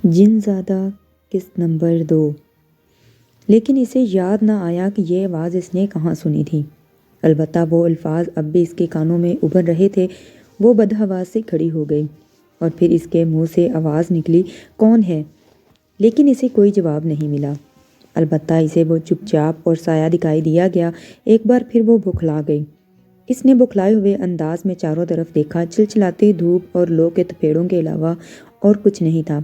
جن زادہ قسط نمبر 2۔ لیکن اسے یاد نہ آیا کہ یہ آواز اس نے کہاں سنی تھی۔ البتہ وہ الفاظ اب بھی اس کے کانوں میں ابھر رہے تھے۔ وہ بدحواس سے کھڑی ہو گئی اور پھر اس کے منہ سے آواز نکلی، کون ہے؟ لیکن اسے کوئی جواب نہیں ملا۔ البتہ اسے وہ چپ چاپ اور سایہ دکھائی دیا گیا۔ ایک بار پھر وہ بوکھلا گئی۔ اس نے بوکھلائے ہوئے انداز میں چاروں طرف دیکھا۔ چلچلاتی دھوپ اور لو کے تپیڑوں کے علاوہ اور کچھ نہیں تھا۔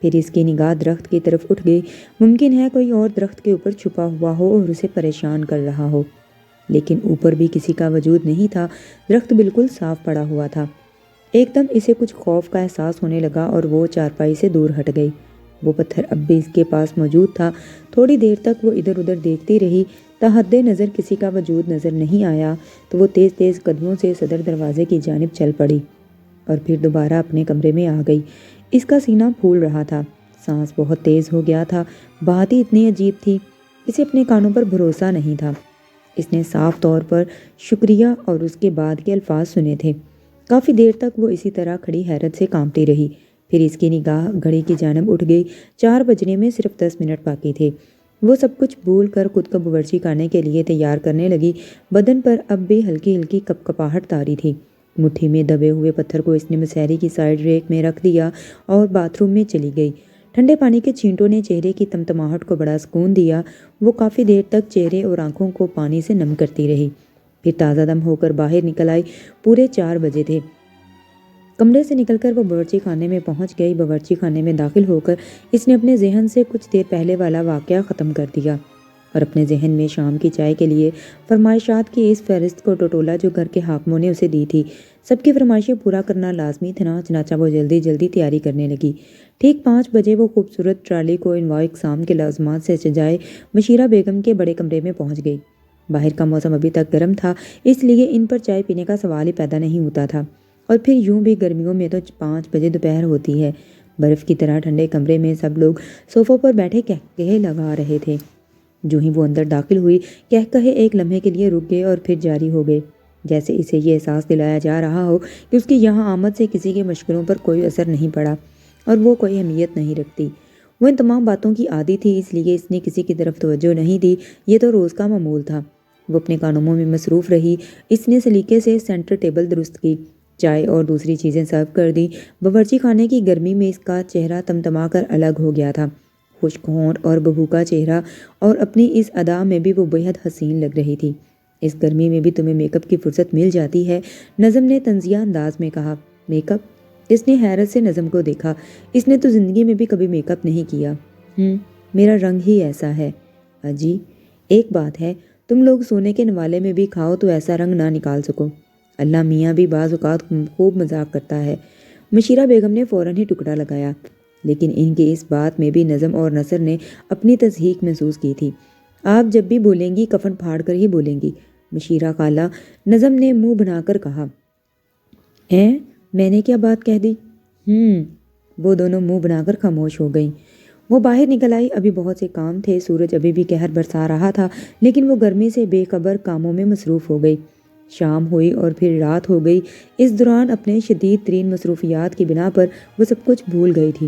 پھر اس کی نگاہ درخت کی طرف اٹھ گئی۔ ممکن ہے کوئی اور درخت کے اوپر چھپا ہوا ہو اور اسے پریشان کر رہا ہو، لیکن اوپر بھی کسی کا وجود نہیں تھا۔ درخت بالکل صاف پڑا ہوا تھا۔ ایک دم اسے کچھ خوف کا احساس ہونے لگا اور وہ چارپائی سے دور ہٹ گئی۔ وہ پتھر اب بھی اس کے پاس موجود تھا۔ تھوڑی دیر تک وہ ادھر ادھر دیکھتی رہی۔ تحد نظر کسی کا وجود نظر نہیں آیا تو وہ تیز تیز قدموں سے صدر دروازے کی جانب چل پڑی اور پھر دوبارہ اپنے کمرے میں آ گئی۔ اس کا سینہ پھول رہا تھا۔ سانس بہت تیز ہو گیا تھا۔ بات ہی اتنی عجیب تھی۔ اسے اپنے کانوں پر بھروسہ نہیں تھا۔ اس نے صاف طور پر شکریہ اور اس کے بعد کے الفاظ سنے تھے۔ کافی دیر تک وہ اسی طرح کھڑی حیرت سے کانپتی رہی۔ پھر اس کی نگاہ گھڑی کی جانب اٹھ گئی۔ 4 بجنے میں صرف 10 منٹ باقی تھے۔ وہ سب کچھ بھول کر خود کو باورچی خانے کے لیے تیار کرنے لگی۔ بدن پر اب بھی ہلکی ہلکی کپکپاہٹ طاری تھی۔ مٹھی میں دبے ہوئے پتھر کو اس نے مسحری کی سائڈ ریک میں رکھ دیا اور باتھ روم میں چلی گئی۔ ٹھنڈے پانی کے چھینٹوں نے چہرے کی تمتماہٹ کو بڑا سکون دیا۔ وہ کافی دیر تک چہرے اور آنکھوں کو پانی سے نم کرتی رہی، پھر تازہ دم ہو کر باہر نکل آئی۔ پورے 4 بجے تھے۔ کمرے سے نکل کر وہ باورچی خانے میں پہنچ گئی۔ باورچی خانے میں داخل ہو کر اس نے اپنے ذہن سے کچھ دیر پہلے والا واقعہ ختم کر دیا اور اپنے ذہن میں شام کی چائے کے لیے فرمائشات کی اس فہرست کو ٹٹولا جو گھر کے حاکموں نے اسے دی تھی۔ سب کی فرمائشیں پورا کرنا لازمی تھا، چنانچہ وہ جلدی جلدی تیاری کرنے لگی۔ ٹھیک 5 بجے وہ خوبصورت ٹرالی کو انواع اقسام کے لازمات سے سجائے مشیرہ بیگم کے بڑے کمرے میں پہنچ گئی۔ باہر کا موسم ابھی تک گرم تھا، اس لیے ان پر چائے پینے کا سوال ہی پیدا نہیں ہوتا تھا، اور پھر یوں بھی گرمیوں میں تو 5 بجے دوپہر ہوتی ہے۔ برف کی طرح ٹھنڈے کمرے میں سب لوگ صوفوں پر بیٹھے کہکہے لگا رہے تھے۔ جو ہی وہ اندر داخل ہوئی، کہکہے ایک لمحے کے لیے رک گئے اور پھر جاری ہو گئے، جیسے اسے یہ احساس دلایا جا رہا ہو کہ اس کی یہاں آمد سے کسی کے مشوروں پر کوئی اثر نہیں پڑا اور وہ کوئی اہمیت نہیں رکھتی۔ وہ ان تمام باتوں کی عادی تھی، اس لیے اس نے کسی کی طرف توجہ نہیں دی۔ یہ تو روز کا معمول تھا۔ وہ اپنے کاموں میں مصروف رہی۔ اس نے سلیقے سے سینٹر ٹیبل درست کی، چائے اور دوسری چیزیں سرو کر دیں۔ باورچی خانے کی گرمی میں اس کا چہرہ تمتما کر الگ ہو گیا تھا، خشک ہونٹ اور ببھوکا چہرہ، اور اپنی اس ادا میں بھی وہ بے حد حسین لگ رہی تھی۔ اس گرمی میں بھی تمہیں میک اپ کی فرصت مل جاتی ہے، نظم نے طنزیہ انداز میں کہا۔ Make up? اس نے حیرت سے نظم کو دیکھا۔ اس نے تو زندگی میں بھی کبھی میک اپ نہیں کیا۔ میرا رنگ ہی ایسا ہے۔ اجی، ایک بات ہے، تم لوگ سونے کے نوالے میں بھی کھاؤ تو ایسا رنگ نہ نکال سکو۔ اللہ میاں بھی بعض اوقات خوب مذاق کرتا ہے۔ مشیرہ بیگم نے فوراً ہی ٹکڑا لگایا، لیکن ان کی اس بات میں بھی نظم اور نثر نے اپنی تضحیک محسوس کی تھی۔ آپ جب بھی بولیں گی کفن پھاڑ کر ہی بولیں گی مشیرہ خالہ، نظم نے منہ بنا کر کہا۔ میں نے کیا بات کہہ دی؟ وہ دونوں منہ بنا کر خاموش ہو گئیں۔ وہ باہر نکل آئی۔ ابھی بہت سے کام تھے، سورج ابھی بھی قہر برسا رہا تھا، لیکن وہ گرمی سے بے خبر کاموں میں مصروف ہو گئی۔ شام ہوئی اور پھر رات ہو گئی۔ اس دوران اپنے شدید ترین مصروفیات کی بنا پر وہ سب کچھ بھول گئی تھی۔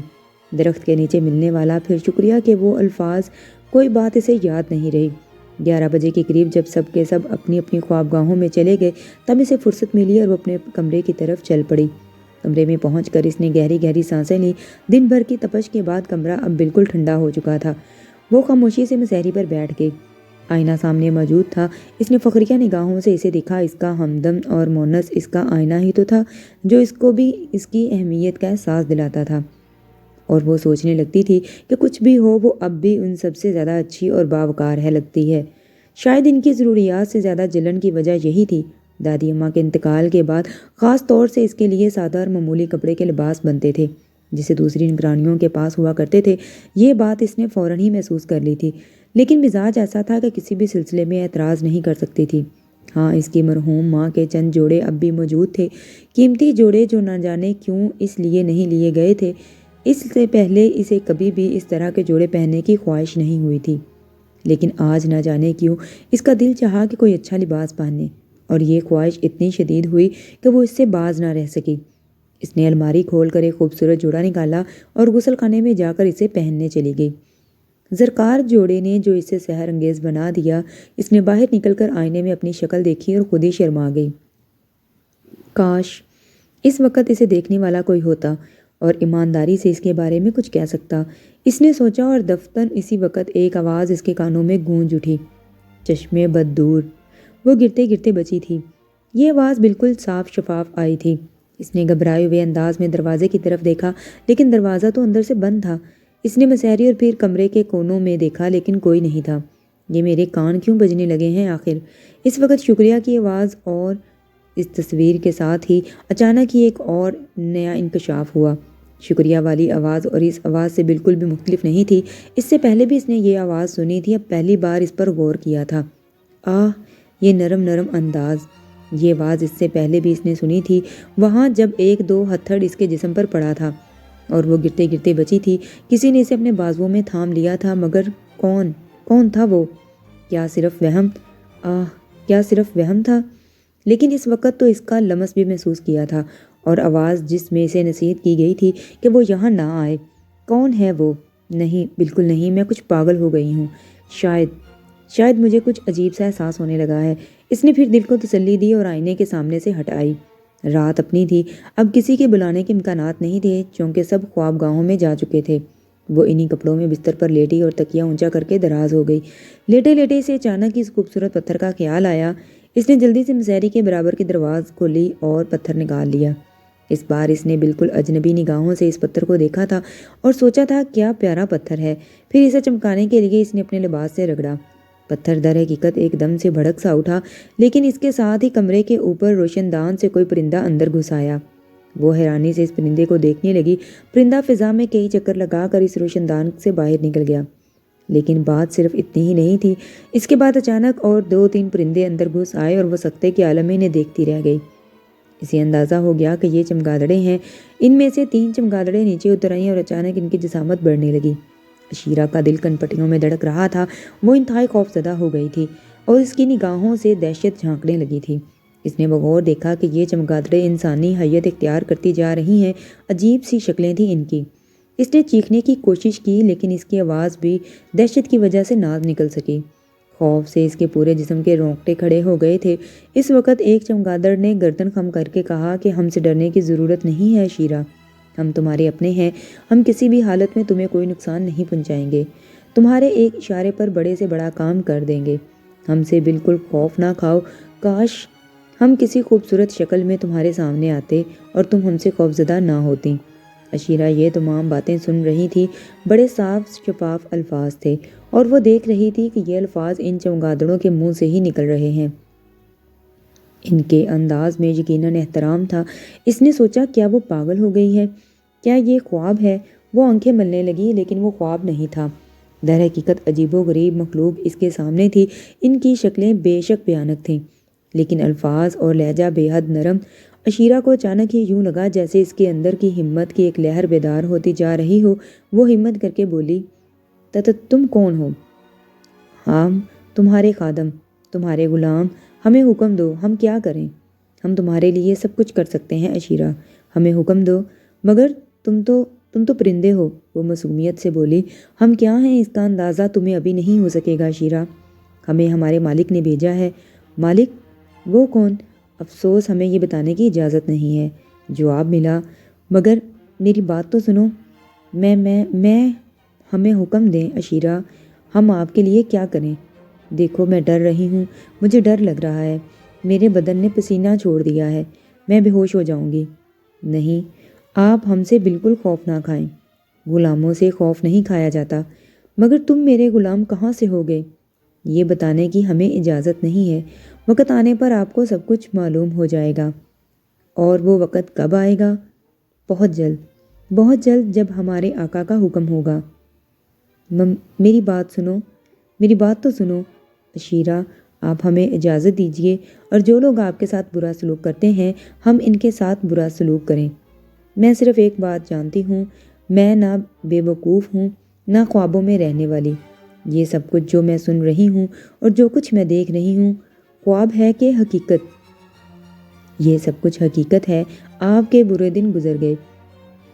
درخت کے نیچے ملنے والا پھر شکریہ کے وہ الفاظ، کوئی بات اسے یاد نہیں رہی۔ 11 بجے کے قریب جب سب کے سب اپنی اپنی خوابگاہوں میں چلے گئے، تب اسے فرصت ملی اور وہ اپنے کمرے کی طرف چل پڑی۔ کمرے میں پہنچ کر اس نے گہری گہری سانسیں لیں۔ دن بھر کی تپش کے بعد کمرہ اب بالکل ٹھنڈا ہو چکا تھا۔ وہ خاموشی سے مسحری پر بیٹھ گئی۔ آئینہ سامنے موجود تھا۔ اس نے فخریہ نگاہوں سے اسے دیکھا۔ اس کا ہمدم اور مونس اس کا آئینہ ہی تو تھا جو اس کو بھی اس کی اہمیت کا احساس دلاتا تھا، اور وہ سوچنے لگتی تھی کہ کچھ بھی ہو وہ اب بھی ان سب سے زیادہ اچھی اور باوقار ہے لگتی ہے۔ شاید ان کی ضروریات سے زیادہ جلن کی وجہ یہی تھی۔ دادی اماں کے انتقال کے بعد خاص طور سے اس کے لیے سادہ اور معمولی کپڑے کے لباس بنتے تھے، جسے دوسری نگرانیوں کے پاس ہوا کرتے تھے۔ یہ بات اس نے فوراً ہی محسوس کر لی تھی، لیکن مزاج ایسا تھا کہ کسی بھی سلسلے میں اعتراض نہیں کر سکتی تھی۔ ہاں، اس کی مرحوم ماں کے چند جوڑے اب بھی موجود تھے، قیمتی جوڑے جو نہ جانے کیوں اس لیے نہیں لیے گئے تھے۔ اس سے پہلے اسے کبھی بھی اس طرح کے جوڑے پہننے کی خواہش نہیں ہوئی تھی، لیکن آج نہ جانے کیوں اس کا دل چاہا کہ کوئی اچھا لباس پہنے، اور یہ خواہش اتنی شدید ہوئی کہ وہ اس سے باز نہ رہ سکی۔ اس نے الماری کھول کر ایک خوبصورت جوڑا نکالا اور غسل خانے میں جا کر اسے پہننے چلی گئی۔ زرکار جوڑے نے جو اسے سحر انگیز بنا دیا، اس نے باہر نکل کر آئینے میں اپنی شکل دیکھی اور خود ہی شرما گئی۔ کاش اس وقت اسے دیکھنے والا کوئی ہوتا اور ایمانداری سے اس کے بارے میں کچھ کہہ سکتا، اس نے سوچا، اور دفتر اسی وقت ایک آواز اس کے کانوں میں گونج اٹھی، چشمے بد دور۔ وہ گرتے گرتے بچی تھی۔ یہ آواز بالکل صاف شفاف آئی تھی۔ اس نے گھبرائے ہوئے انداز میں دروازے کی طرف دیکھا، لیکن دروازہ تو اندر سے بند تھا۔ اس نے مسحری اور پھر کمرے کے کونوں میں دیکھا، لیکن کوئی نہیں تھا۔ یہ میرے کان کیوں بجنے لگے ہیں آخر؟ اس وقت شکریہ کی آواز، اور اس تصویر کے ساتھ ہی اچانک ہی ایک اور نیا انکشاف ہوا۔ شکریہ والی آواز اور اس آواز سے بالکل بھی مختلف نہیں تھی۔ اس سے پہلے بھی اس نے یہ آواز سنی تھی، اب پہلی بار اس پر غور کیا تھا۔ آہ، یہ نرم نرم انداز! یہ آواز اس سے پہلے بھی اس نے سنی تھی، وہاں جب ایک دو ہتھڑ اس کے جسم پر پڑا تھا اور وہ گرتے گرتے بچی تھی۔ کسی نے اسے اپنے بازوؤں میں تھام لیا تھا، مگر کون تھا وہ؟ کیا صرف وہم؟ کیا صرف وہم تھا؟ لیکن اس وقت تو اس کا لمس بھی محسوس کیا تھا، اور آواز جس میں اسے نصیحت کی گئی تھی کہ وہ یہاں نہ آئے۔ کون ہے وہ؟ نہیں، بالکل نہیں، میں کچھ پاگل ہو گئی ہوں۔ شاید مجھے کچھ عجیب سا احساس ہونے لگا ہے۔ اس نے پھر دل کو تسلی دی اور آئینے کے سامنے سے ہٹ آئی۔ رات اپنی تھی، اب کسی کے بلانے کے امکانات نہیں تھے، چونکہ سب خواب گاہوں میں جا چکے تھے۔ وہ انہی کپڑوں میں بستر پر لیٹی اور تکیہ اونچا کر کے دراز ہو گئی۔ لیٹے لیٹے اسے اچانک اس خوبصورت پتھر کا خیال آیا۔ اس نے جلدی سے مسحری کے برابر کی دروازہ کھولی اور پتھر نکال لیا۔ اس بار اس نے بالکل اجنبی نگاہوں سے اس پتھر کو دیکھا تھا اور سوچا تھا کیا پیارا پتھر ہے۔ پھر اسے چمکانے کے لیے اس نے اپنے لباس سے رگڑا۔ پتھر در حقیقت ایک دم سے بھڑک سا اٹھا، لیکن اس کے ساتھ ہی کمرے کے اوپر روشن دان سے کوئی پرندہ اندر گھس آیا۔ وہ حیرانی سے اس پرندے کو دیکھنے لگی۔ پرندہ فضا میں کئی چکر لگا کر اس روشن دان سے باہر نکل گیا۔ لیکن بات صرف اتنی ہی نہیں تھی۔ اس کے بعد اچانک اور 2-3 پرندے اندر گھس آئے اور وہ سکتے کے عالم میں انہیں دیکھتی رہ گئی۔ اسے اندازہ ہو گیا کہ یہ چمگادڑیں ہیں۔ ان میں سے 3 چمگادڑیں نیچے اتر آئیں اور اچانک ان کی جسامت بڑھنے لگی۔ عشیرہ کا دل کن پٹیوں میں دھڑک رہا تھا۔ وہ انتہائی خوف زدہ ہو گئی تھی اور اس کی نگاہوں سے دہشت جھانکنے لگی تھی۔ اس نے بغور دیکھا کہ یہ چمگادڑیں انسانی حیت اختیار کرتی جا رہی ہیں۔ عجیب سی شکلیں تھیں ان کی۔ اس نے چیخنے کی کوشش کی، لیکن اس کی آواز بھی دہشت کی وجہ سے نہ نکل سکی۔ خوف سے اس کے پورے جسم کے رونگٹے کھڑے ہو گئے تھے۔ اس وقت ایک چمگادڑ نے گردن خم کر کے کہا کہ ہم سے ڈرنے کی ضرورت نہیں ہے عشیرہ، ہم تمہارے اپنے ہیں، ہم کسی بھی حالت میں تمہیں کوئی نقصان نہیں پہنچائیں گے، تمہارے ایک اشارے پر بڑے سے بڑا کام کر دیں گے، ہم سے بالکل خوف نہ کھاؤ، کاش ہم کسی خوبصورت شکل میں تمہارے سامنے آتے اور تم ہم سے خوفزدہ نہ ہوتیں۔ عشیرہ یہ تمام باتیں سن رہی تھی۔ بڑے صاف شفاف الفاظ تھے اور وہ دیکھ رہی تھی کہ یہ الفاظ ان چمگادڑوں کے منہ سے ہی نکل رہے ہیں۔ ان کے انداز میں یقیناً احترام تھا۔ اس نے سوچا کیا وہ پاگل ہو گئی ہے؟ کیا یہ خواب ہے؟ وہ آنکھیں ملنے لگی، لیکن وہ خواب نہیں تھا۔ در حقیقت عجیب و غریب مخلوق اس کے سامنے تھی۔ ان کی شکلیں بے شک بھیانک تھیں، لیکن الفاظ اور لہجہ بے حد نرم۔ عشیرہ کو اچانک ہی یوں لگا جیسے اس کے اندر کی ہمت کی ایک لہر بیدار ہوتی جا رہی ہو۔ وہ ہمت کر کے بولی، تم کون ہو؟ ہم تمہارے خادم، تمہارے غلام، ہمیں حکم دو، ہم کیا کریں؟ ہم تمہارے لیے سب کچھ کر سکتے ہیں عشیرہ، ہمیں حکم دو۔ مگر تم تو پرندے ہو، وہ معصومیت سے بولی۔ ہم کیا ہیں اس کا اندازہ تمہیں ابھی نہیں ہو سکے گا عشیرہ، ہمیں ہمارے مالک نے بھیجا ہے۔ مالک؟ وہ کون؟ افسوس ہمیں یہ بتانے کی اجازت نہیں ہے، جواب ملا۔ مگر میری بات تو سنو، میں ہمیں حکم دیں عشیرہ، ہم آپ کے لیے کیا کریں؟ دیکھو میں ڈر رہی ہوں، مجھے ڈر لگ رہا ہے، میرے بدن نے پسینہ چھوڑ دیا ہے، میں بے ہوش ہو جاؤں گی۔ نہیں، آپ ہم سے بالکل خوف نہ کھائیں، غلاموں سے خوف نہیں کھایا جاتا۔ مگر تم میرے غلام کہاں سے ہو گئے؟ یہ بتانے کی ہمیں اجازت نہیں ہے، وقت آنے پر آپ کو سب کچھ معلوم ہو جائے گا۔ اور وہ وقت کب آئے گا؟ بہت جلد جب ہمارے آقا کا حکم ہوگا۔ میری بات تو سنو عشیرہ، آپ ہمیں اجازت دیجیے، اور جو لوگ آپ کے ساتھ برا سلوک کرتے ہیں ہم ان کے ساتھ برا سلوک کریں۔ میں صرف ایک بات جانتی ہوں، میں نہ بے وقوف ہوں نہ خوابوں میں رہنے والی۔ یہ سب کچھ جو میں سن رہی ہوں اور جو کچھ میں دیکھ رہی ہوں، خواب ہے کہ حقیقت؟ یہ سب کچھ حقیقت ہے، آپ کے برے دن گزر گئے،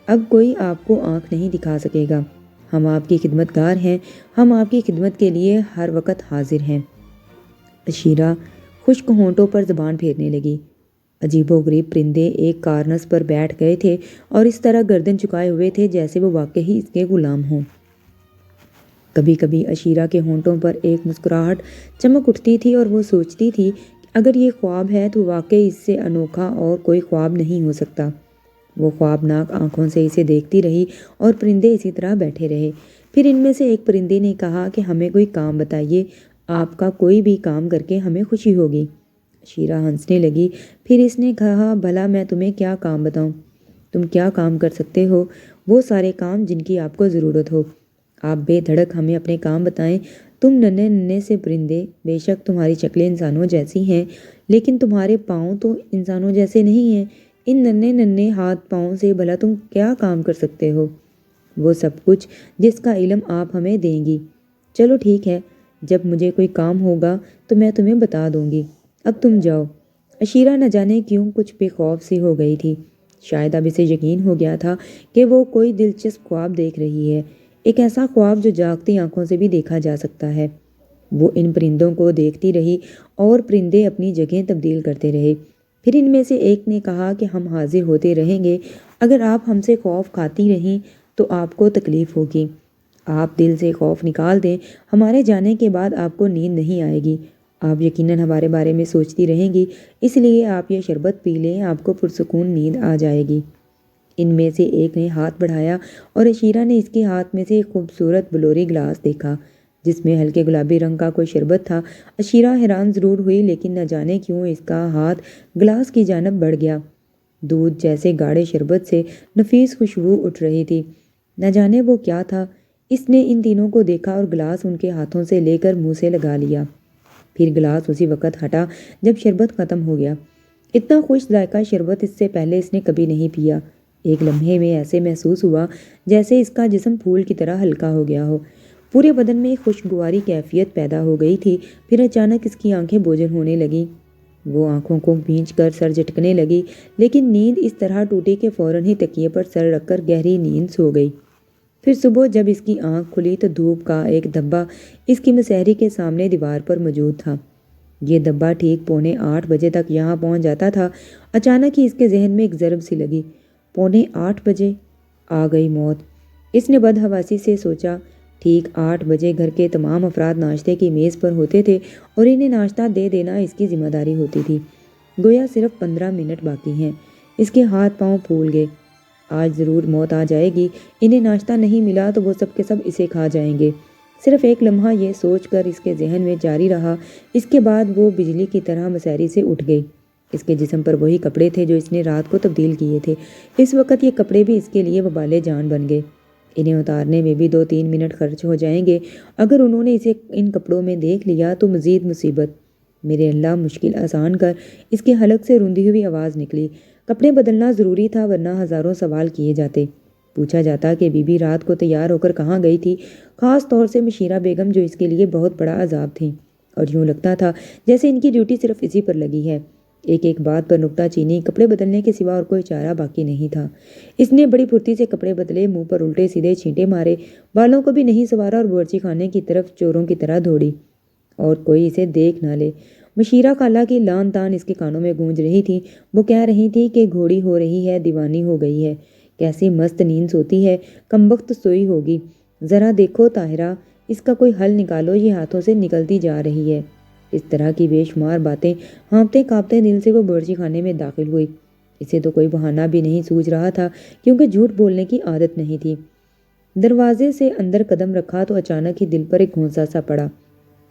اب کوئی آپ کو آنکھ نہیں دکھا سکے گا، ہم آپ کی خدمت گار ہیں، ہم آپ کی خدمت کے لیے ہر وقت حاضر ہیں۔ عشیرہ خشک ہونٹوں پر زبان پھیرنے لگی۔ عجیب و غریب پرندے ایک کارنس پر بیٹھ گئے تھے اور اس طرح گردن چکائے ہوئے تھے جیسے وہ واقعی اس کے غلام ہوں۔ کبھی کبھی عشیرہ کے ہونٹوں پر ایک مسکراہٹ چمک اٹھتی تھی اور وہ سوچتی تھی کہ اگر یہ خواب ہے تو واقعی اس سے انوکھا اور کوئی خواب نہیں ہو سکتا۔ وہ خوابناک آنکھوں سے اسے دیکھتی رہی اور پرندے اسی طرح بیٹھے رہے۔ پھر ان میں سے ایک پرندے نے کہا کہ ہمیں کوئی کام بتائیے، آپ کا کوئی بھی کام کر کے ہمیں خوشی ہوگی۔ عشیرہ ہنسنے لگی۔ پھر اس نے کہا، بھلا میں تمہیں کیا کام بتاؤں؟ تم کیا کام کر سکتے ہو؟ وہ سارے کام جن کی آپ کو ضرورت ہو۔ آپ بے دھڑک ہمیں اپنے کام بتائیں۔ تم ننھے ننھے سے پرندے، بے شک تمہاری شکلیں انسانوں جیسی ہیں، لیکن تمہارے پاؤں تو انسانوں جیسے نہیں ہیں۔ ان ننھے ننھے ہاتھ پاؤں سے بھلا تم کیا کام کر سکتے ہو؟ وہ سب کچھ جس کا علم آپ ہمیں دیں گی۔ چلو ٹھیک ہے، جب مجھے کوئی کام ہوگا تو میں تمہیں بتا دوں گی، اب تم جاؤ۔ عشیرہ نہ جانے کیوں کچھ بے خوف سی ہو گئی تھی۔ شاید اب اسے یقین ہو گیا تھا کہ وہ کوئی دلچسپ خواب دیکھ رہی ہے، ایک ایسا خواب جو جاگتی آنکھوں سے بھی دیکھا جا سکتا ہے۔ وہ ان پرندوں کو دیکھتی رہی اور پرندے اپنی جگہیں تبدیل کرتے رہے۔ پھر ان میں سے ایک نے کہا کہ ہم حاضر ہوتے رہیں گے، اگر آپ ہم سے خوف کھاتی رہیں تو آپ کو تکلیف ہوگی۔ آپ دل سے خوف نکال دیں، ہمارے جانے کے بعد آپ کو نیند نہیں آئے گی، آپ یقیناً ہمارے بارے میں سوچتی رہیں گی، اس لیے آپ یہ شربت پی لیں، آپ کو پرسکون نیند آ جائے گی۔ ان میں سے ایک نے ہاتھ بڑھایا اور عشیرہ نے اس کے ہاتھ میں سے ایک خوبصورت بلوری گلاس دیکھا جس میں ہلکے گلابی رنگ کا کوئی شربت تھا۔ عشیرہ حیران ضرور ہوئی، لیکن نہ جانے کیوں اس کا ہاتھ گلاس کی جانب بڑھ گیا۔ دودھ جیسے گاڑھے شربت سے نفیس خوشبو اٹھ رہی تھی۔ نہ جانے وہ کیا تھا۔ اس نے ان تینوں کو دیکھا اور گلاس ان کے ہاتھوں سے لے کر منہ سے لگا لیا۔ پھر گلاس اسی وقت ہٹا جب شربت ختم ہو گیا۔ اتنا خوش ذائقہ شربت اس سے پہلے اس نے کبھی نہیں پیا۔ ایک لمحے میں ایسے محسوس ہوا جیسے اس کا جسم پھول کی طرح ہلکا ہو گیا ہو، پورے بدن میں ایک خوشگواری کیفیت پیدا ہو گئی تھی۔ پھر اچانک اس کی آنکھیں بوجھل ہونے لگیں۔ وہ آنکھوں کو بھینچ کر سر جھٹکنے لگی، لیکن نیند اس طرح ٹوٹی کہ فوراً ہی تکیے پر سر رکھ کر گہری نیند سو گئی۔ پھر صبح جب اس کی آنکھ کھلی تو دھوپ کا ایک دھبا اس کی مسحری کے سامنے دیوار پر موجود تھا۔ یہ دھبا ٹھیک 7:45 تک یہاں پہنچ جاتا تھا۔ اچانک ہی اس کے ذہن میں ایک ضرب سی لگی۔ 7:45 آ گئی موت۔ اس نے بدحواسی سے سوچا۔ ٹھیک 8 بجے گھر کے تمام افراد ناشتے کی میز پر ہوتے تھے اور انہیں ناشتہ دے دینا اس کی ذمہ داری ہوتی تھی۔ گویا صرف 15 منٹ باقی ہیں۔ اس کے ہاتھ پاؤں پھول گئے۔ آج ضرور موت آ جائے گی۔ انہیں ناشتہ نہیں ملا تو وہ سب کے سب اسے کھا جائیں گے۔ صرف ایک لمحہ یہ سوچ کر اس کے ذہن میں جاری رہا۔ اس کے بعد وہ بجلی کی طرح مسحری سے اٹھ گئی۔ اس کے جسم پر وہی کپڑے تھے جو اس نے رات کو تبدیل کیے تھے۔ اس وقت یہ کپڑے بھی اس کے لیے وبال جان بن گئے۔ انہیں اتارنے میں بھی 2-3 منٹ خرچ ہو جائیں گے۔ اگر انہوں نے اسے ان کپڑوں میں دیکھ لیا تو مزید مصیبت۔ میرے اللہ، مشکل آسان کر۔ اس کے حلق سے روندی ہوئی آواز نکلی۔ کپڑے بدلنا ضروری تھا ورنہ ہزاروں سوال کیے جاتے۔ پوچھا جاتا کہ بی بی رات کو تیار ہو کر کہاں گئی تھی، خاص طور سے مشیرہ بیگم جو اس کے لیے بہت بڑا عذاب تھیں، اور یوں لگتا تھا جیسے ان کی ڈیوٹی صرف اسی پر لگی ہے۔ ایک ایک بات پر نکتہ چینی، کپڑے بدلنے کے سوا اور کوئی چارہ باقی نہیں تھا۔ اس نے بڑی پھرتی سے کپڑے بدلے، منہ پر الٹے سیدھے چھینٹے مارے، بالوں کو بھی نہیں سنوارا اور باورچی خانے کی طرف چوروں کی طرح دوڑی اور کوئی اسے دیکھ نہ لے۔ مشیرہ خالہ کی لان تان اس کے کانوں میں گونج رہی تھی۔ وہ کہہ رہی تھی کہ گھوڑی ہو رہی ہے، دیوانی ہو گئی ہے، کیسی مست نیند سوتی ہے، کمبخت سوئی ہوگی۔ ذرا دیکھو طاہرہ، اس کا کوئی حل نکالو، یہ ہاتھوں سے نکلتی جا رہی ہے۔ اس طرح کی بے شمار باتیں ہانپتے کانپتے دل سے وہ باورچی خانے میں داخل ہوئی۔ اسے تو کوئی بہانہ بھی نہیں سوجھ رہا تھا کیونکہ جھوٹ بولنے کی عادت نہیں تھی۔ دروازے سے اندر قدم رکھا تو اچانک ہی دل پر ایک گھونسا سا پڑا۔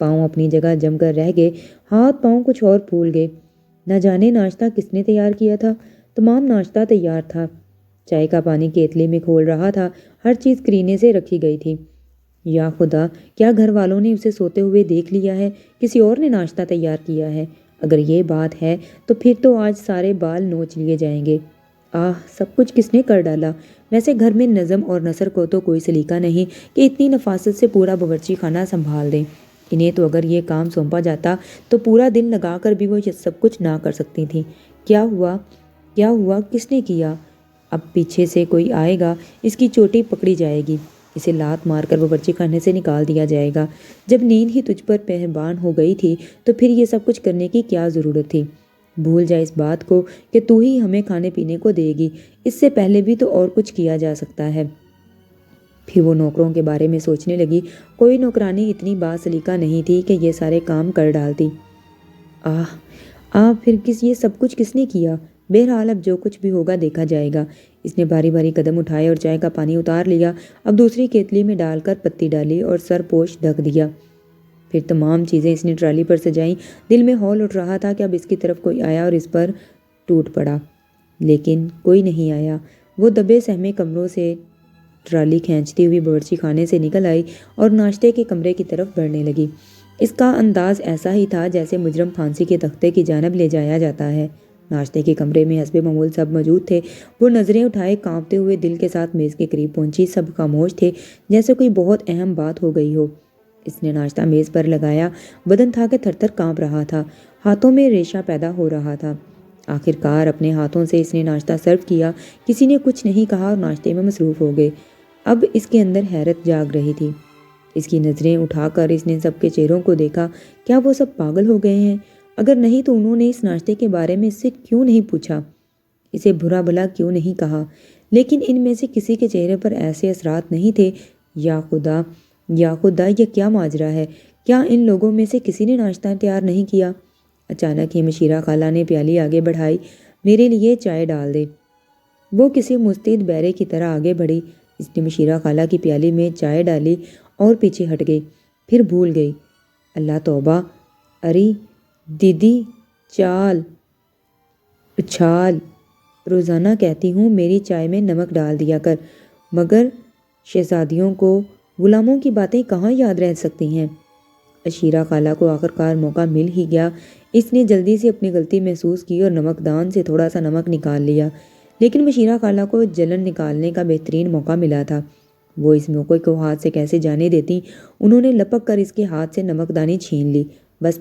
پاؤں اپنی جگہ جم کر رہ گئے، ہاتھ پاؤں کچھ اور پھول گئے۔ نہ جانے ناشتہ کس نے تیار کیا تھا۔ تمام ناشتہ تیار تھا۔ چائے کا پانی کیتلی میں کھول رہا تھا، ہر چیز کرینے سے رکھی گئی تھی۔ یا خدا، کیا گھر والوں نے اسے سوتے ہوئے دیکھ لیا ہے؟ کسی اور نے ناشتہ تیار کیا ہے؟ اگر یہ بات ہے تو پھر تو آج سارے بال نوچ لیے جائیں گے۔ سب کچھ کس نے کر ڈالا؟ ویسے گھر میں نظم اور نثر کو تو کوئی سلیقہ نہیں کہ اتنی نفاست سے پورا باورچی خانہ سنبھال دیں۔ انہیں تو اگر یہ کام سونپا جاتا تو پورا دن لگا کر بھی وہ یہ سب کچھ نہ کر سکتی تھیں۔ کیا ہوا کس نے کیا؟ اب پیچھے سے کوئی آئے گا، اس کی چوٹی پکڑی جائے گی، اسے لات مار کر باورچی خانے سے نکال دیا جائے گا۔ جب نیند ہی تجھ پر مہربان ہو گئی تھی تو پھر یہ سب کچھ کرنے کی کیا ضرورت تھی؟ بھول جا اس بات کو کہ تو ہی ہمیں کھانے پینے کو دے گی، اس سے پہلے بھی تو اور کچھ کیا جا سکتا ہے۔ پھر وہ نوکروں کے بارے میں سوچنے لگی۔ کوئی نوکرانی اتنی باسلیقہ نہیں تھی کہ یہ سارے کام کر ڈالتی۔ پھر یہ سب کچھ کس نے کیا؟ بہرحال اب جو کچھ بھی ہوگا دیکھا جائے گا۔ اس نے باری باری قدم اٹھائے اور چائے کا پانی اتار لیا، اب دوسری کیتلی میں ڈال کر پتی ڈالی اور سر پوش ڈھک دیا۔ پھر تمام چیزیں اس نے ٹرالی پر سجائیں۔ دل میں ہول اٹھ رہا تھا کہ اب اس کی طرف کوئی آیا اور اس پر ٹوٹ پڑا، لیکن کوئی نہیں آیا۔ وہ دبے سہمے کمروں سے ٹرالی کھینچتی ہوئی باورچی خانے سے نکل آئی اور ناشتے کے کمرے کی طرف بڑھنے لگی۔ اس کا انداز ایسا ہی تھا جیسے مجرم پھانسی کے تختے کی جانب لے جایا جاتا ہے۔ ناشتے کے کمرے میں حسب معمول سب موجود تھے۔ وہ نظریں اٹھائے کانپتے ہوئے دل کے ساتھ میز کے قریب پہنچی۔ سب خاموش تھے، جیسے کوئی بہت اہم بات ہو گئی ہو۔ اس نے ناشتہ میز پر لگایا، بدن تھا کہ تھر تھر کانپ رہا تھا، ہاتھوں میں ریشہ پیدا ہو رہا تھا۔ آخر کار اپنے ہاتھوں سے اس نے ناشتہ سرو کیا۔ کسی نے کچھ نہیں کہا اور ناشتے میں مصروف ہو گئے۔ اب اس کے اندر حیرت جاگ رہی تھی۔ اس کی نظریں اٹھا کر اس نے سب کے چہروں کو دیکھا۔ کیا وہ سب پاگل ہو گئے ہیں؟ اگر نہیں تو انہوں نے اس ناشتے کے بارے میں اس سے کیوں نہیں پوچھا؟ اسے برا بھلا کیوں نہیں کہا؟ لیکن ان میں سے کسی کے چہرے پر ایسے اثرات نہیں تھے۔ یا خدا یہ کیا ماجرا ہے؟ کیا ان لوگوں میں سے کسی نے ناشتہ تیار نہیں کیا؟ اچانک ہی مشیرہ خالہ نے پیالی آگے بڑھائی۔ میرے لیے چائے ڈال دے۔ وہ کسی مستعد بیرے کی طرح آگے بڑھی۔ اس نے مشیرہ خالہ کی پیالی میں چائے ڈالی اور پیچھے ہٹ گئی، پھر بھول گئی۔ اللہ توبہ! اری دیدی، اچھال روزانہ کہتی ہوں میری چائے میں نمک ڈال دیا کر، مگر شہزادیوں کو غلاموں کی باتیں کہاں یاد رہ سکتی ہیں؟ مشیرہ خالہ کو آخر کار موقع مل ہی گیا۔ اس نے جلدی سے اپنی غلطی محسوس کی اور نمک دان سے تھوڑا سا نمک نکال لیا، لیکن مشیرہ خالہ کو جلن نکالنے کا بہترین موقع ملا تھا۔ وہ اس موقع کو ہاتھ سے کیسے جانے دیتی؟ انہوں نے لپک کر اس کے ہاتھ سے نمک دانی چھین لی۔ بس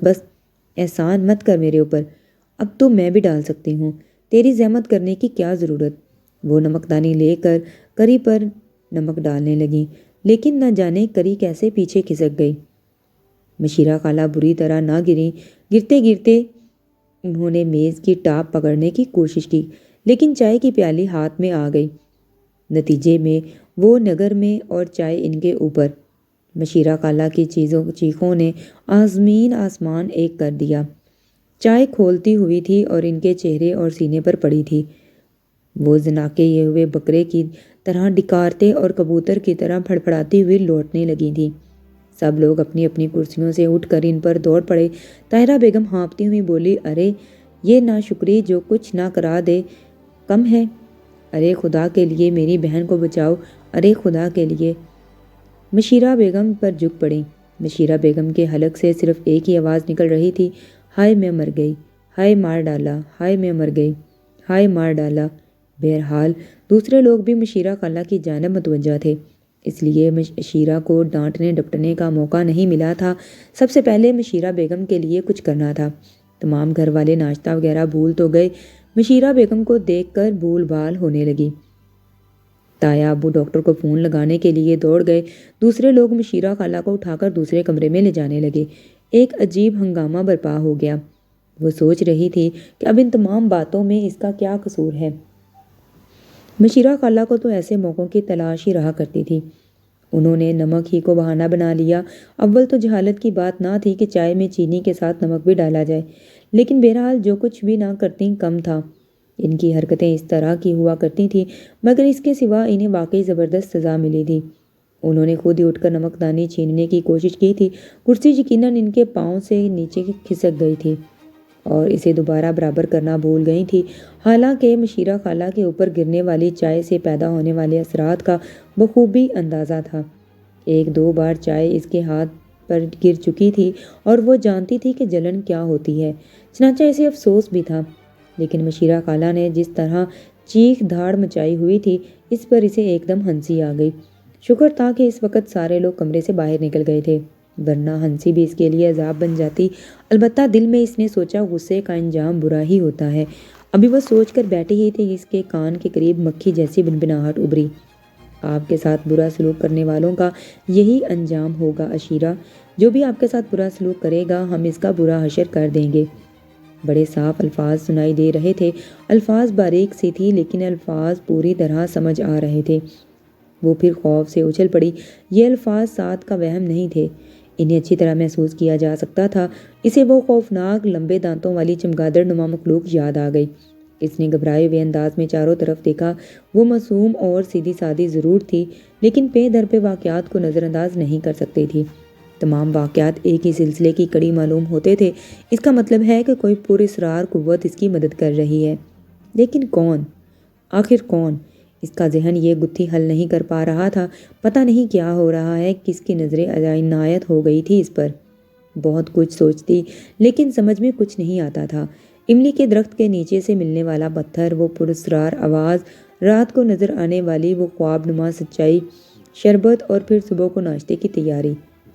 احسان مت کر میرے اوپر، اب تو میں بھی ڈال سکتی ہوں، تیری زحمت کرنے کی کیا ضرورت؟ وہ نمک دانی لے کر کری پر نمک ڈالنے لگی، لیکن نہ جانے کری کیسے پیچھے کھسک گئی۔ مشیرہ خالہ بری طرح نہ گریں۔ گرتے گرتے انہوں نے میز کی ٹاپ پکڑنے کی کوشش کی، لیکن چائے کی پیالی ہاتھ میں آ گئی۔ نتیجے میں وہ نگر میں اور چائے ان کے اوپر۔ مشیرہ خالہ کی چیخوں نے آزمین آسمان ایک کر دیا۔ چائے کھولتی ہوئی تھی اور ان کے چہرے اور سینے پر پڑی تھی۔ وہ زناکے یہ ہوئے بکرے کی طرح ڈکارتے اور کبوتر کی طرح پھڑپڑاتی ہوئی لوٹنے لگی تھی۔ سب لوگ اپنی اپنی کرسیوں سے اٹھ کر ان پر دوڑ پڑے۔ طاہرہ بیگم ہانپتی ہوئی بولی، ارے یہ ناشکری جو کچھ نہ کرا دے کم ہے۔ ارے خدا کے لیے میری بہن کو بچاؤ، ارے خدا کے لیے۔ مشیرہ بیگم پر جھک پڑیں۔ مشیرہ بیگم کے حلق سے صرف ایک ہی آواز نکل رہی تھی، ہائے میں مر گئی، ہائے مار ڈالا، ہائے میں مر گئی، ہائے مار ڈالا۔ بہرحال دوسرے لوگ بھی مشیرہ خالہ کی جانب متوجہ تھے، اس لیے مشیرہ کو ڈانٹنے ڈپٹنے کا موقع نہیں ملا تھا۔ سب سے پہلے مشیرہ بیگم کے لیے کچھ کرنا تھا۔ تمام گھر والے ناشتہ وغیرہ بھول تو گئے، مشیرہ بیگم کو دیکھ کر بھول بھال ہونے لگی۔ تایا ابو ڈاکٹر کو فون لگانے کے لیے دوڑ گئے۔ دوسرے لوگ مشیرہ خالہ کو اٹھا کر دوسرے کمرے میں لے جانے لگے۔ ایک عجیب ہنگامہ برپا ہو گیا۔ وہ سوچ رہی تھی کہ اب ان تمام باتوں میں اس کا کیا قصور ہے؟ مشیرہ خالہ کو تو ایسے موقعوں کی تلاش ہی رہا کرتی تھی۔ انہوں نے نمک ہی کو بہانہ بنا لیا۔ اول تو جہالت کی بات نہ تھی کہ چائے میں چینی کے ساتھ نمک بھی ڈالا جائے، لیکن بہرحال جو کچھ بھی نہ کرتی کم تھا۔ ان کی حرکتیں اس طرح کی ہوا کرتی تھیں، مگر اس کے سوا انہیں واقعی زبردست سزا ملی تھی۔ انہوں نے خود ہی اٹھ کر نمک دانی چھیننے کی کوشش کی تھی۔ کرسی یقیناً ان کے پاؤں سے نیچے کھسک گئی تھی اور اسے دوبارہ برابر کرنا بھول گئی تھی۔ حالانکہ مشیرہ خالہ کے اوپر گرنے والی چائے سے پیدا ہونے والے اثرات کا بخوبی اندازہ تھا۔ ایک دو بار چائے اس کے ہاتھ پر گر چکی تھی اور وہ جانتی تھی کہ جلن کیا ہوتی ہے، چنانچہ اسے افسوس بھی تھا۔ لیکن مشیرہ خالہ نے جس طرح چیخ دھاڑ مچائی ہوئی تھی، اس پر اسے ایک دم ہنسی آ گئی۔ شکر تھا کہ اس وقت سارے لوگ کمرے سے باہر نکل گئے تھے، ورنہ ہنسی بھی اس کے لیے عذاب بن جاتی۔ البتہ دل میں اس نے سوچا، غصے کا انجام برا ہی ہوتا ہے، ابھی وہ سوچ کر بیٹھے ہی تھے کہ اس کے کان کے قریب مکھی جیسی بنبناہٹ ابھری۔ آپ کے ساتھ برا سلوک کرنے والوں کا یہی انجام ہوگا عشیرہ، جو بھی آپ کے ساتھ برا سلوک کرے گا ہم اس کا برا حشر کر دیں گے۔ بڑے صاف الفاظ سنائی دے رہے تھے، الفاظ باریک سی تھی لیکن الفاظ پوری طرح سمجھ آ رہے تھے۔ وہ پھر خوف سے اچھل پڑی۔ یہ الفاظ سعد کا وہم نہیں تھے، انہیں اچھی طرح محسوس کیا جا سکتا تھا۔ اسے وہ خوفناک لمبے دانتوں والی چمگادڑ نما مخلوق یاد آ گئی۔ اس نے گھبرائے ہوئے انداز میں چاروں طرف دیکھا۔ وہ معصوم اور سیدھی سادی ضرور تھی لیکن پے در پہ واقعات کو نظر انداز نہیں کر سکتی تھی۔ تمام واقعات ایک ہی سلسلے کی کڑی معلوم ہوتے تھے۔ اس کا مطلب ہے کہ کوئی پراسرار قوت اس کی مدد کر رہی ہے، لیکن کون؟ آخر کون؟ اس کا ذہن یہ گتھی حل نہیں کر پا رہا تھا۔ پتہ نہیں کیا ہو رہا ہے، کس کی نظر عنایت ہو گئی تھی اس پر۔ بہت کچھ سوچتی لیکن سمجھ میں کچھ نہیں آتا تھا۔ املی کے درخت کے نیچے سے ملنے والا پتھر، وہ پراسرار آواز، رات کو نظر آنے والی وہ خواب نما سچائی، شربت اور پھر صبح کو ناشتے کی تیاری،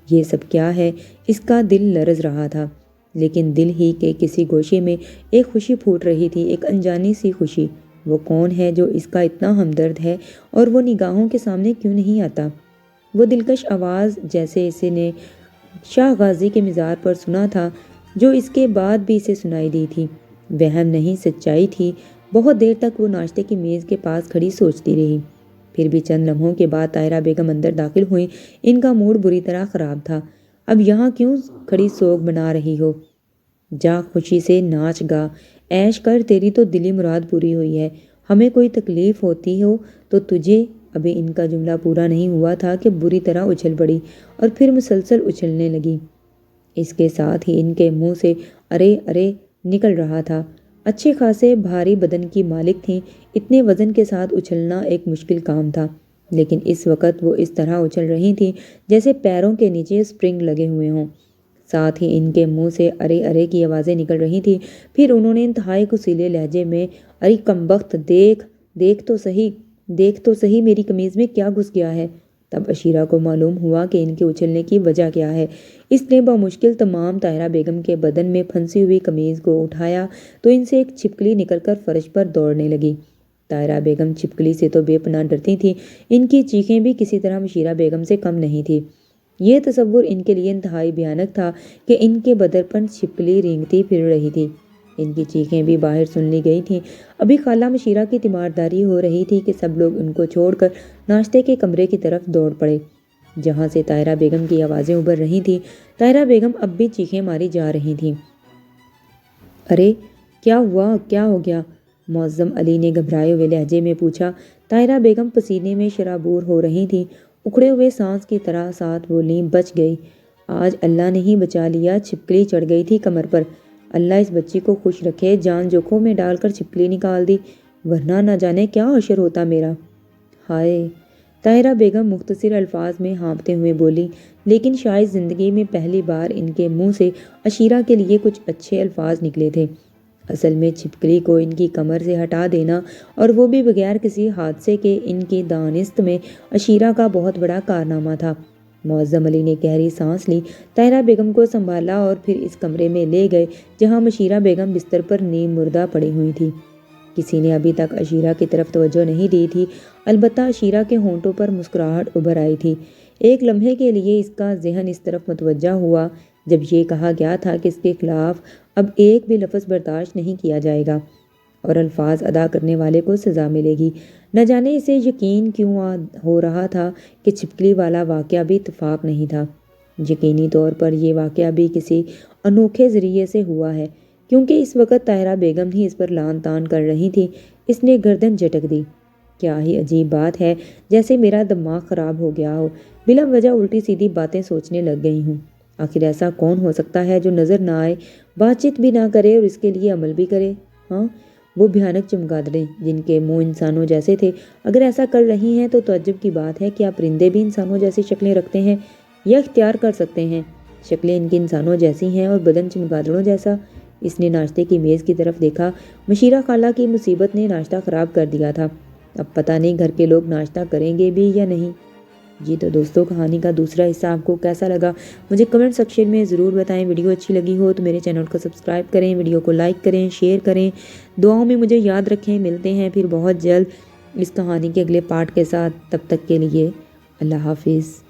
یہ سب کیا ہے؟ اس کا دل لرز رہا تھا، لیکن دل ہی کے کسی گوشے میں ایک خوشی پھوٹ رہی تھی، ایک انجانی سی خوشی۔ وہ کون ہے جو اس کا اتنا ہمدرد ہے اور وہ نگاہوں کے سامنے کیوں نہیں آتا؟ وہ دلکش آواز جیسے اسے نے شاہ غازی کے مزار پر سنا تھا، جو اس کے بعد بھی اسے سنائی دی تھی، وہم نہیں سچائی تھی۔ بہت دیر تک وہ ناشتے کی میز کے پاس کھڑی سوچتی رہی۔ پھر بھی چند لمحوں کے بعد طاہرہ بیگم اندر داخل ہوئیں۔ ان کا موڈ بری طرح خراب تھا۔ اب یہاں کیوں کھڑی سوگ بنا رہی ہو؟ جا خوشی سے ناچ گا، عیش کر، تیری تو دلی مراد پوری ہوئی ہے۔ ہمیں کوئی تکلیف ہوتی ہو تو تجھے۔ ابھی ان کا جملہ پورا نہیں ہوا تھا کہ بری طرح اچھل پڑی اور پھر مسلسل اچھلنے لگی۔ اس کے ساتھ ہی ان کے منہ سے ارے ارے نکل رہا تھا۔ اچھے خاصے بھاری بدن کی مالک تھیں، اتنے وزن کے ساتھ اچھلنا ایک مشکل کام تھا، لیکن اس وقت وہ اس طرح اچھل رہی تھیں جیسے پیروں کے نیچے اسپرنگ لگے ہوئے ہوں۔ ساتھ ہی ان کے منہ سے ارے ارے کی آوازیں نکل رہی تھیں۔ پھر انہوں نے انتہائی کسیلے لہجے میں، ارے کمبخت، دیکھ تو صحیح میری قمیض میں کیا گھس گیا ہے۔ تب عشیرہ کو معلوم ہوا کہ ان کے اچھلنے کی وجہ کیا ہے۔ اس نے بمشکل تمام طاہرہ بیگم کے بدن میں پھنسی ہوئی قمیض کو اٹھایا تو ان سے ایک چھپکلی نکل کر فرش پر دوڑنے لگی۔ طاہرہ بیگم چھپکلی سے تو بے پناہ ڈرتی تھیں، ان کی چیخیں بھی کسی طرح مشیرہ بیگم سے کم نہیں تھی۔ یہ تصور ان کے لیے انتہائی بھیانک تھا کہ ان کے بدن پر چھپکلی رینگتی پھر رہی تھی۔ ان کی چیخیں بھی باہر سن لی گئی تھیں۔ ابھی خالہ مشیرہ کی تیمارداری ہو رہی تھی کہ سب لوگ ان کو چھوڑ کر ناشتے کے کمرے کی طرف دوڑ پڑے، جہاں سے طاہرہ بیگم کی آوازیں ابھر رہی تھیں۔ طاہرہ بیگم اب بھی چیخیں ماری جا رہی تھیں۔ ارے کیا ہوا، کیا ہو گیا؟ معظم علی نے گھبرائے ہوئے لہجے میں پوچھا۔ طاہرہ بیگم پسینے میں شرابور ہو رہی تھیں، اکھڑے ہوئے سانس کی طرح ساتھ بولیں، بچ گئی، آج اللہ نے ہی بچا لیا، چھپکلی چڑھ گئی تھی کمر پر، اللہ اس بچی کو خوش رکھے، جان جوکھوں میں ڈال کر چھپکلی نکال دی، ورنہ نہ جانے کیا حشر ہوتا میرا۔ ہائے! طاہرہ بیگم مختصر الفاظ میں ہانپتے ہوئے بولی، لیکن شاید زندگی میں پہلی بار ان کے منہ سے عشیرہ کے لیے کچھ اچھے الفاظ نکلے تھے۔ اصل میں چھپکلی کو ان کی کمر سے ہٹا دینا، اور وہ بھی بغیر کسی حادثے کے، ان کی دانست میں عشیرہ کا بہت بڑا کارنامہ تھا۔ معظم علی نے گہری سانس لی، طاہرہ بیگم کو سنبھالا اور پھر اس کمرے میں لے گئے جہاں مشیرہ بیگم بستر پر نیم مردہ پڑی ہوئی تھی۔ کسی نے ابھی تک عشیرہ کی طرف توجہ نہیں دی تھی، البتہ عشیرہ کے ہونٹوں پر مسکراہٹ ابھر آئی تھی۔ ایک لمحے کے لیے اس کا ذہن اس طرف متوجہ ہوا جب یہ کہا گیا تھا کہ اس کے خلاف اب ایک بھی لفظ برداشت نہیں کیا جائے گا اور الفاظ ادا کرنے والے کو سزا ملے گی۔ نہ جانے اسے یقین کیوں ہو رہا تھا کہ چھپکلی والا واقعہ بھی اتفاق نہیں تھا۔ یقینی طور پر یہ واقعہ بھی کسی انوکھے ذریعے سے ہوا ہے، کیونکہ اس وقت طاہرہ بیگم ہی اس پر لان تان کر رہی تھی۔ اس نے گردن جھٹک دی۔ کیا ہی عجیب بات ہے، جیسے میرا دماغ خراب ہو گیا ہو، بلا وجہ الٹی سیدھی باتیں سوچنے لگ گئی ہوں۔ آخر ایسا کون ہو سکتا ہے جو نظر نہ آئے، بات چیت بھی نہ کرے اور اس کے لیے عمل بھی کرے؟ ہاں، وہ بھیانک چمگادڑیں جن کے منہ انسانوں جیسے تھے، اگر ایسا کر رہی ہیں تو تعجب کی بات ہے، کیا پرندے بھی انسانوں جیسی شکلیں رکھتے ہیں یا اختیار کر سکتے ہیں؟ شکلیں ان کی انسانوں جیسی ہیں اور بدن چمگادڑوں جیسا۔ اس نے ناشتے کی میز کی طرف دیکھا۔ مشیرہ خالہ کی مصیبت نے ناشتہ خراب کر دیا تھا، اب پتہ نہیں گھر کے لوگ ناشتہ کریں گے بھی یا نہیں۔ یہ تو دوستوں کہانی کا دوسرا حصہ آپ کو کیسا لگا مجھے کمنٹ سیکشن میں ضرور بتائیں۔ ویڈیو اچھی لگی ہو تو میرے چینل کو سبسکرائب کریں، ویڈیو کو لائک کریں، شیئر کریں، دعاؤں میں مجھے یاد رکھیں۔ ملتے ہیں پھر بہت جلد اس کہانی کے اگلے پارٹ کے ساتھ، تب تک کے لیے اللہ حافظ۔